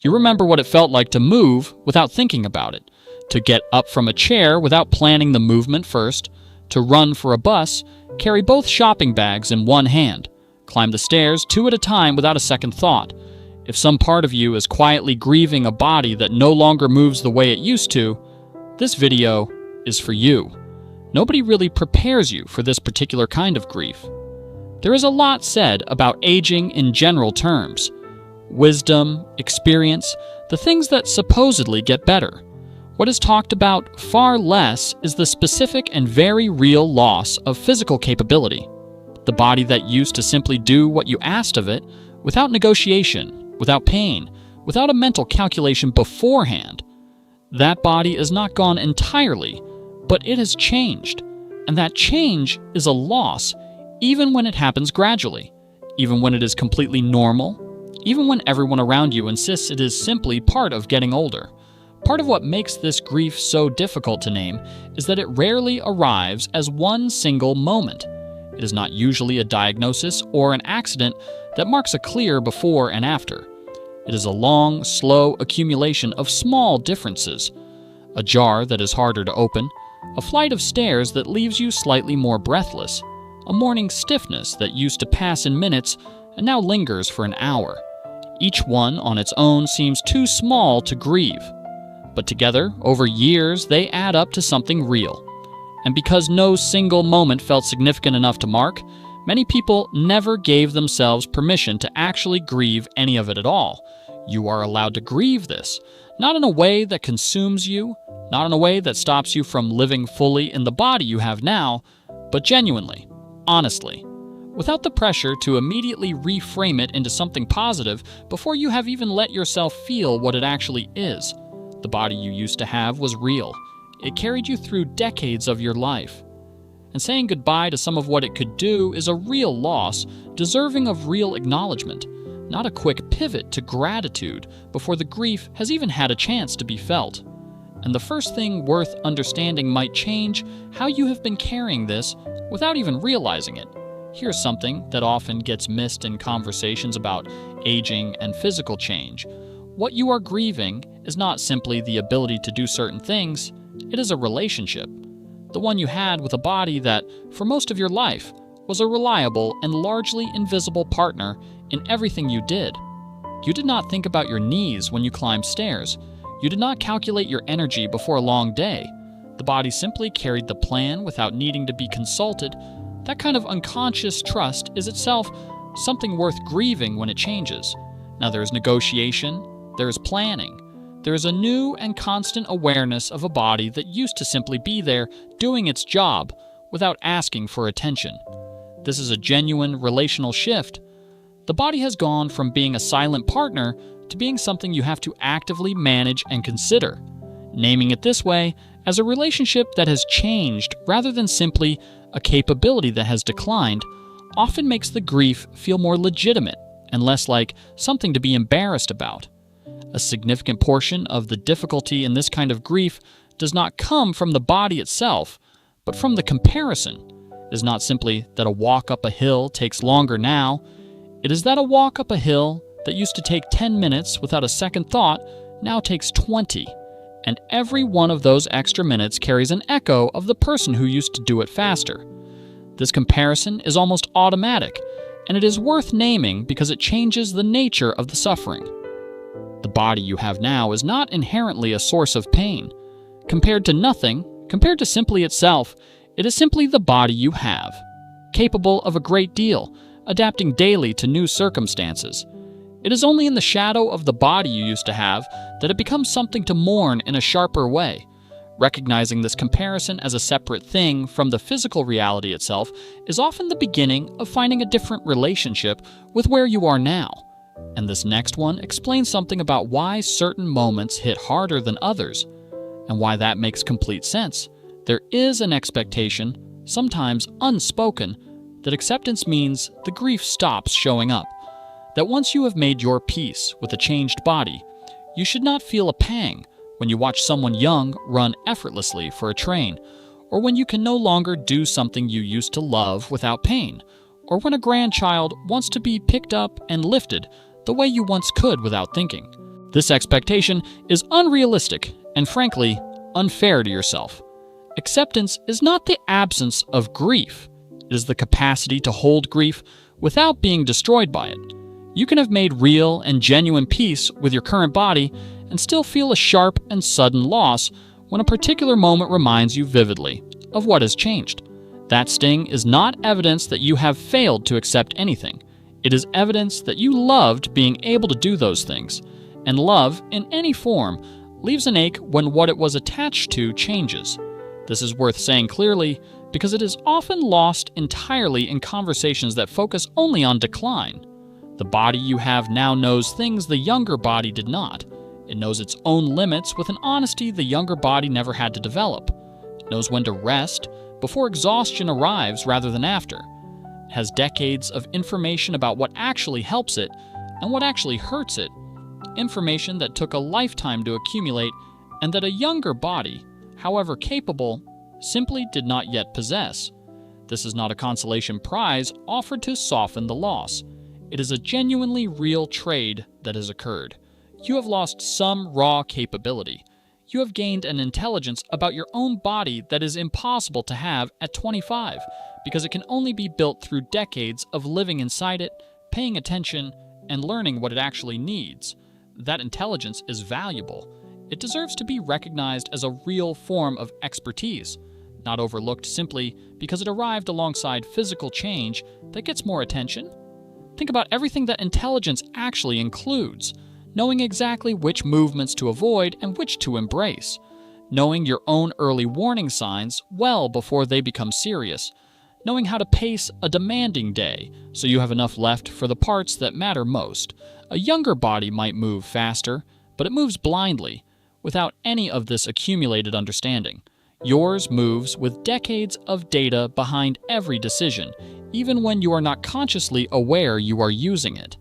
You remember what it felt like to move without thinking about it, to get up from a chair without planning the movement first, to run for a bus, carry both shopping bags in one hand, climb the stairs 2 at a time without a second thought. If some part of you is quietly grieving a body that no longer moves the way it used to, this video is for you. Nobody really prepares you for this particular kind of grief. There is a lot said about aging in general terms. Wisdom, experience, the things that supposedly get better. What is talked about far less is the specific and very real loss of physical capability. The body that used to simply do what you asked of it without negotiation, without pain, without a mental calculation beforehand. That body is not gone entirely, but it has changed. And that change is a loss, even when it happens gradually, even when it is completely normal, even when everyone around you insists it is simply part of getting older. Part of what makes this grief so difficult to name is that it rarely arrives as one single moment. It is not usually a diagnosis or an accident that marks a clear before and after. It is a long, slow accumulation of small differences. A jar that is harder to open, a flight of stairs that leaves you slightly more breathless, a morning stiffness that used to pass in minutes and now lingers for an hour. Each one on its own seems too small to grieve. But together, over years, they add up to something real. And because no single moment felt significant enough to mark, many people never gave themselves permission to actually grieve any of it at all. You are allowed to grieve this, not in a way that consumes you, not in a way that stops you from living fully in the body you have now, but genuinely, honestly, without the pressure to immediately reframe it into something positive before you have even let yourself feel what it actually is. The body you used to have was real. It carried you through decades of your life. And saying goodbye to some of what it could do is a real loss, deserving of real acknowledgement, not a quick pivot to gratitude before the grief has even had a chance to be felt. And the first thing worth understanding might change how you have been carrying this without even realizing it. Here's something that often gets missed in conversations about aging and physical change. What you are grieving is not simply the ability to do certain things, it is a relationship. The one you had with a body that, for most of your life, was a reliable and largely invisible partner in everything you did. You did not think about your knees when you climbed stairs. You did not calculate your energy before a long day. The body simply carried the plan without needing to be consulted. That kind of unconscious trust is itself something worth grieving when it changes. Now there is negotiation, there is planning. There is a new and constant awareness of a body that used to simply be there doing its job without asking for attention. This is a genuine relational shift. The body has gone from being a silent partner to being something you have to actively manage and consider. Naming it this way, as a relationship that has changed rather than simply a capability that has declined, often makes the grief feel more legitimate and less like something to be embarrassed about. A significant portion of the difficulty in this kind of grief does not come from the body itself, but from the comparison. It is not simply that a walk up a hill takes longer now. It is that a walk up a hill that used to take 10 minutes without a second thought now takes 20. And every one of those extra minutes carries an echo of the person who used to do it faster. This comparison is almost automatic, and it is worth naming because it changes the nature of the suffering. The body you have now is not inherently a source of pain. Compared to nothing, compared to simply itself, it is simply the body you have, capable of a great deal, adapting daily to new circumstances. It is only in the shadow of the body you used to have that it becomes something to mourn in a sharper way. Recognizing this comparison as a separate thing from the physical reality itself is often the beginning of finding a different relationship with where you are now. And this next one explains something about why certain moments hit harder than others, and why that makes complete sense. There is an expectation, sometimes unspoken, that acceptance means the grief stops showing up. That once you have made your peace with a changed body, you should not feel a pang when you watch someone young run effortlessly for a train, or when you can no longer do something you used to love without pain, or when a grandchild wants to be picked up and lifted the way you once could without thinking. This expectation is unrealistic and, frankly, unfair to yourself. Acceptance is not the absence of grief. It is the capacity to hold grief without being destroyed by it. You can have made real and genuine peace with your current body and still feel a sharp and sudden loss when a particular moment reminds you vividly of what has changed. That sting is not evidence that you have failed to accept anything. It is evidence that you loved being able to do those things, and love, in any form, leaves an ache when what it was attached to changes. This is worth saying clearly because it is often lost entirely in conversations that focus only on decline. The body you have now knows things the younger body did not. It knows its own limits with an honesty the younger body never had to develop. It knows when to rest before exhaustion arrives rather than after. It has decades of information about what actually helps it and what actually hurts it, information that took a lifetime to accumulate and that a younger body, however capable, simply did not yet possess. This is not a consolation prize offered to soften the loss. It is a genuinely real trade that has occurred. You have lost some raw capability. You have gained an intelligence about your own body that is impossible to have at 25, because it can only be built through decades of living inside it, paying attention, and learning what it actually needs. That intelligence is valuable. It deserves to be recognized as a real form of expertise, not overlooked simply because it arrived alongside physical change that gets more attention. Think about everything that intelligence actually includes. Knowing exactly which movements to avoid and which to embrace. Knowing your own early warning signs well before they become serious. Knowing how to pace a demanding day so you have enough left for the parts that matter most. A younger body might move faster, but it moves blindly, without any of this accumulated understanding. Yours moves with decades of data behind every decision, even when you are not consciously aware you are using it.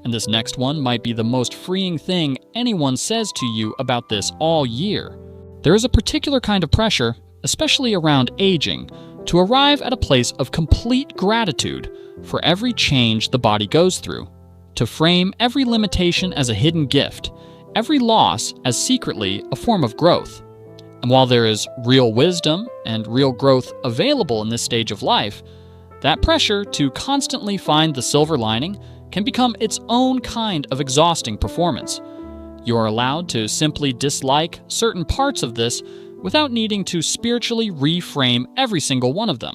And this next one might be the most freeing thing anyone says to you about this all year. There is a particular kind of pressure, especially around aging, to arrive at a place of complete gratitude for every change the body goes through, to frame every limitation as a hidden gift, every loss as secretly a form of growth. And while there is real wisdom and real growth available in this stage of life, that pressure to constantly find the silver lining can become its own kind of exhausting performance. You are allowed to simply dislike certain parts of this without needing to spiritually reframe every single one of them.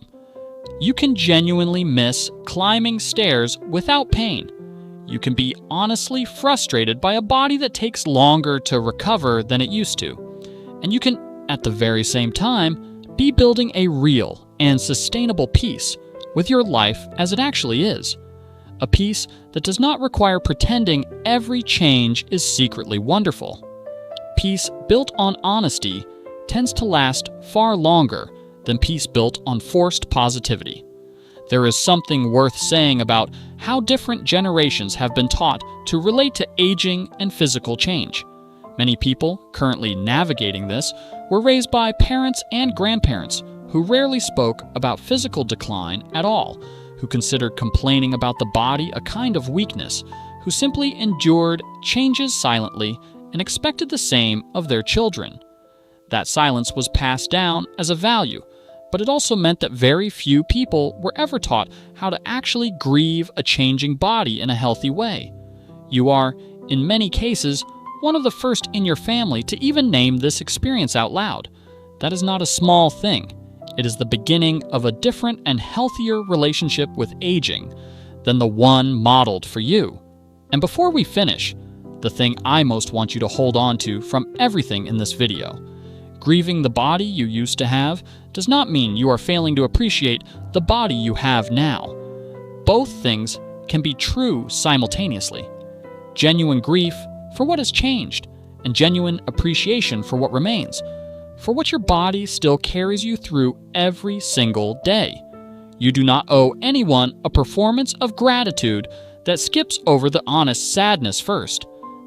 You can genuinely miss climbing stairs without pain. You can be honestly frustrated by a body that takes longer to recover than it used to. And you can, at the very same time, be building a real and sustainable peace with your life as it actually is. A peace that does not require pretending every change is secretly wonderful. Peace built on honesty tends to last far longer than peace built on forced positivity. There is something worth saying about how different generations have been taught to relate to aging and physical change. Many people currently navigating this were raised by parents and grandparents who rarely spoke about physical decline at all, who considered complaining about the body a kind of weakness, who simply endured changes silently and expected the same of their children. That silence was passed down as a value, but it also meant that very few people were ever taught how to actually grieve a changing body in a healthy way. You are, in many cases, one of the first in your family to even name this experience out loud. That is not a small thing. It is the beginning of a different and healthier relationship with aging than the one modeled for you. And before we finish, the thing I most want you to hold on to from everything in this video. Grieving the body you used to have does not mean you are failing to appreciate the body you have now. Both things can be true simultaneously. Genuine grief for what has changed, and genuine appreciation for what remains, for what your body still carries you through every single day. You do not owe anyone a performance of gratitude that skips over the honest sadness first.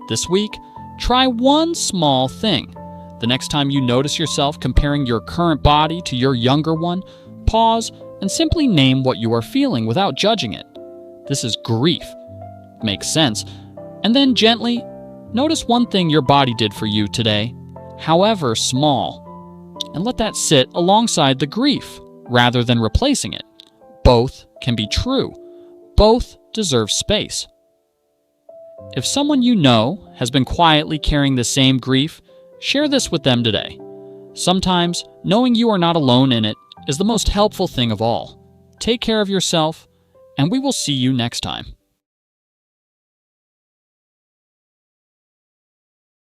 This week, try one small thing. The next time you notice yourself comparing your current body to your younger one, pause and simply name what you are feeling without judging it. This is grief. It makes sense. And then gently Notice one thing your body did for you today, however small, and let that sit alongside the grief rather than replacing it. Both can be true. Both deserve space. If someone you know has been quietly carrying the same grief, share this with them today. Sometimes, knowing you are not alone in it is the most helpful thing of all. Take care of yourself, and we will see you next time.